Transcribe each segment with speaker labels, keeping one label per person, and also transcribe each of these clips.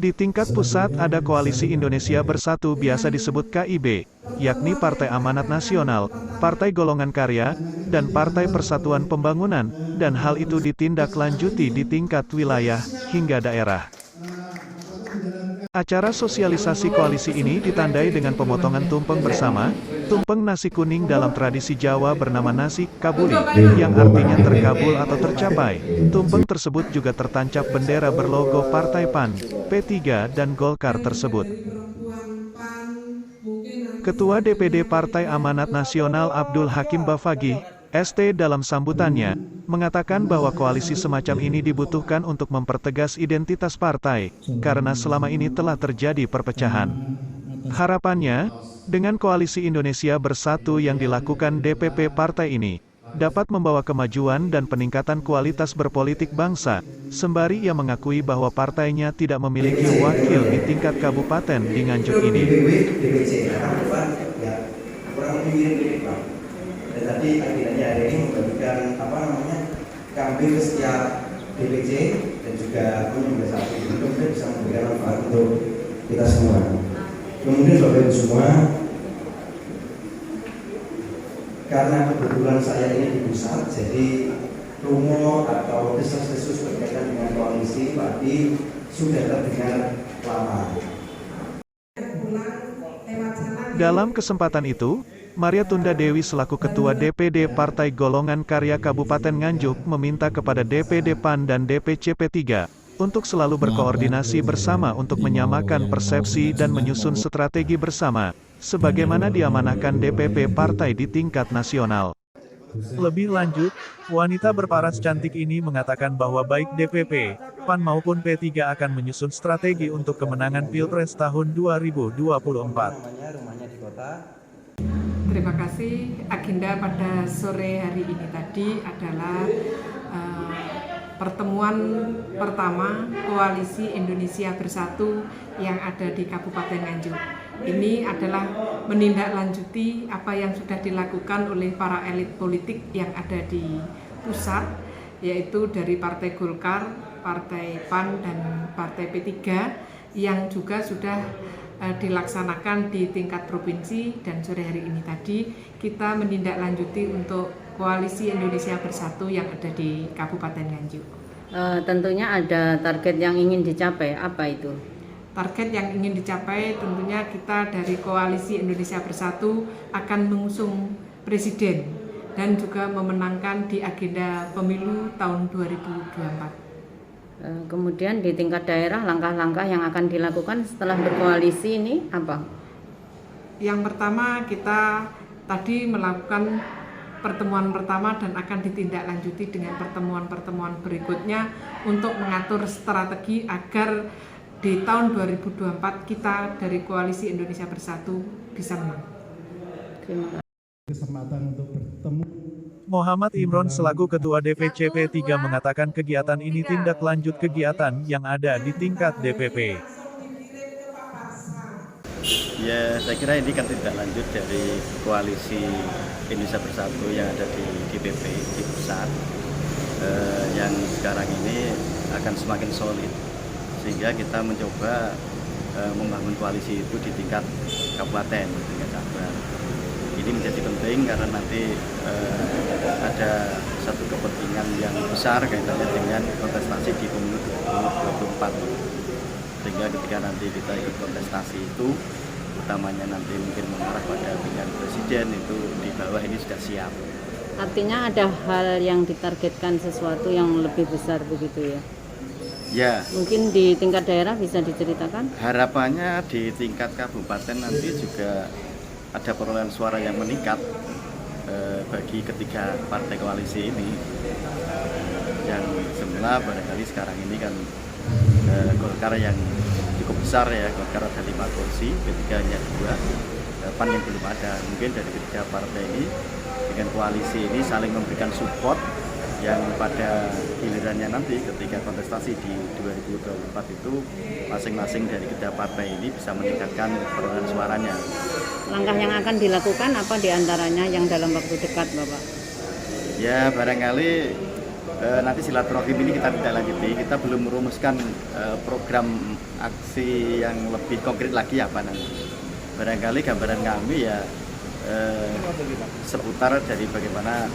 Speaker 1: Di tingkat pusat ada Koalisi Indonesia Bersatu biasa disebut KIB, yakni Partai Amanat Nasional, Partai Golongan Karya, dan Partai Persatuan Pembangunan, dan hal itu ditindaklanjuti di tingkat wilayah hingga daerah. Acara sosialisasi koalisi ini ditandai dengan pemotongan tumpeng bersama. Tumpeng nasi kuning dalam tradisi Jawa bernama nasi kabuli, yang artinya terkabul atau tercapai. Tumpeng tersebut juga tertancap bendera berlogo Partai PAN, P3 dan Golkar tersebut. Ketua DPD Partai Amanat Nasional Abdul Hakim Bafagih, ST dalam sambutannya, mengatakan bahwa koalisi semacam ini dibutuhkan untuk mempertegas identitas partai, karena selama ini telah terjadi perpecahan. Harapannya, dengan Koalisi Indonesia Bersatu yang dilakukan DPP partai ini, dapat membawa kemajuan dan peningkatan kualitas berpolitik bangsa, sembari ia mengakui bahwa partainya tidak memiliki wakil di tingkat kabupaten di Nganjuk ini.
Speaker 2: Dan tadi akhirnya hari ini membagikan kambing ke setiap DPC dan juga satu kemudian bisa memberikan manfaat untuk kita semua. Kemudian Bapak Ibu semua, karena kebetulan saya ini di pusat, jadi rumor atau desas-desus berkaitan dengan koalisi tadi sudah terdengar lama.
Speaker 1: Dalam kesempatan itu, Maria Tunda Dewi selaku Ketua DPD Partai Golongan Karya Kabupaten Nganjuk meminta kepada DPD PAN dan DPC P3 untuk selalu berkoordinasi bersama untuk menyamakan persepsi dan menyusun strategi bersama, sebagaimana diamanahkan DPP partai di tingkat nasional. Lebih lanjut, wanita berparas cantik ini mengatakan bahwa baik DPP, PAN maupun P3 akan menyusun strategi untuk kemenangan Pilpres tahun 2024.
Speaker 3: Terima kasih. Agenda pada sore hari ini tadi adalah pertemuan pertama Koalisi Indonesia Bersatu yang ada di Kabupaten Nganjuk. Ini adalah menindaklanjuti apa yang sudah dilakukan oleh para elit politik yang ada di pusat, yaitu dari Partai Golkar, Partai PAN, dan Partai P3 yang juga sudah dilaksanakan di tingkat provinsi, dan sore hari ini tadi kita menindaklanjuti untuk Koalisi Indonesia Bersatu yang ada di Kabupaten Nganjuk.
Speaker 4: Tentunya ada target yang ingin dicapai, apa itu?
Speaker 3: Target yang ingin dicapai tentunya kita dari Koalisi Indonesia Bersatu akan mengusung presiden dan juga memenangkan di agenda pemilu tahun 2024.
Speaker 4: Kemudian di tingkat daerah, langkah-langkah yang akan dilakukan setelah berkoalisi ini apa?
Speaker 3: Yang pertama, kita tadi melakukan pertemuan pertama dan akan ditindaklanjuti dengan pertemuan-pertemuan berikutnya untuk mengatur strategi agar di tahun 2024 kita dari Koalisi Indonesia Bersatu bisa menang.
Speaker 4: Terima kasih.
Speaker 5: Kesempatan untuk bertemu.
Speaker 1: Muhammad Imron selaku Ketua DPC P3 mengatakan kegiatan ini tindak lanjut kegiatan yang ada di tingkat DPP.
Speaker 6: Ya, saya kira ini kan tindak lanjut dari Koalisi Indonesia Bersatu yang ada di DPP di pusat, yang sekarang ini akan semakin solid, sehingga kita mencoba membangun koalisi itu di tingkat kabupaten, di tingkat cabang. Ini menjadi penting karena nanti ada satu kepentingan yang besar kaitannya dengan kontestasi di pemilu 2024. Sehingga ketika nanti kita ikut kontestasi itu, utamanya nanti mungkin mengarah pada pemilihan presiden, itu di bawah ini sudah siap.
Speaker 4: Artinya ada hal yang ditargetkan sesuatu yang lebih besar begitu ya?
Speaker 6: Ya.
Speaker 4: Mungkin di tingkat daerah bisa diceritakan?
Speaker 6: Harapannya di tingkat kabupaten nanti juga ada perolehan suara yang meningkat bagi ketiga partai koalisi ini, yang semula barangkali sekarang ini kan Golkar yang cukup besar ya, Golkar ada 5 kursi, P3 hanya 2, PAN yang belum ada. Mungkin dari ketiga partai ini dengan koalisi ini saling memberikan support yang pada gilirannya nanti ketika kontestasi di 2024 itu masing-masing dari ketiga partai ini bisa meningkatkan perolehan suaranya.
Speaker 4: Langkah yang akan dilakukan apa diantaranya yang dalam waktu dekat, Bapak?
Speaker 6: Ya barangkali nanti silaturahim ini kita tidak lanjuti, kita belum merumuskan program aksi yang lebih konkret lagi apa nanti. Barangkali gambaran kami ya seputar dari bagaimana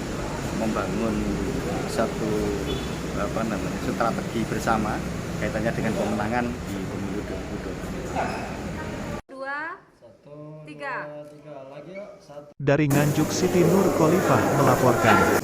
Speaker 6: membangun satu strategi bersama kaitannya dengan pemenangan di pemilu 2024.
Speaker 3: 2, 3.
Speaker 1: Dari Nganjuk Siti Nur Khalifah melaporkan.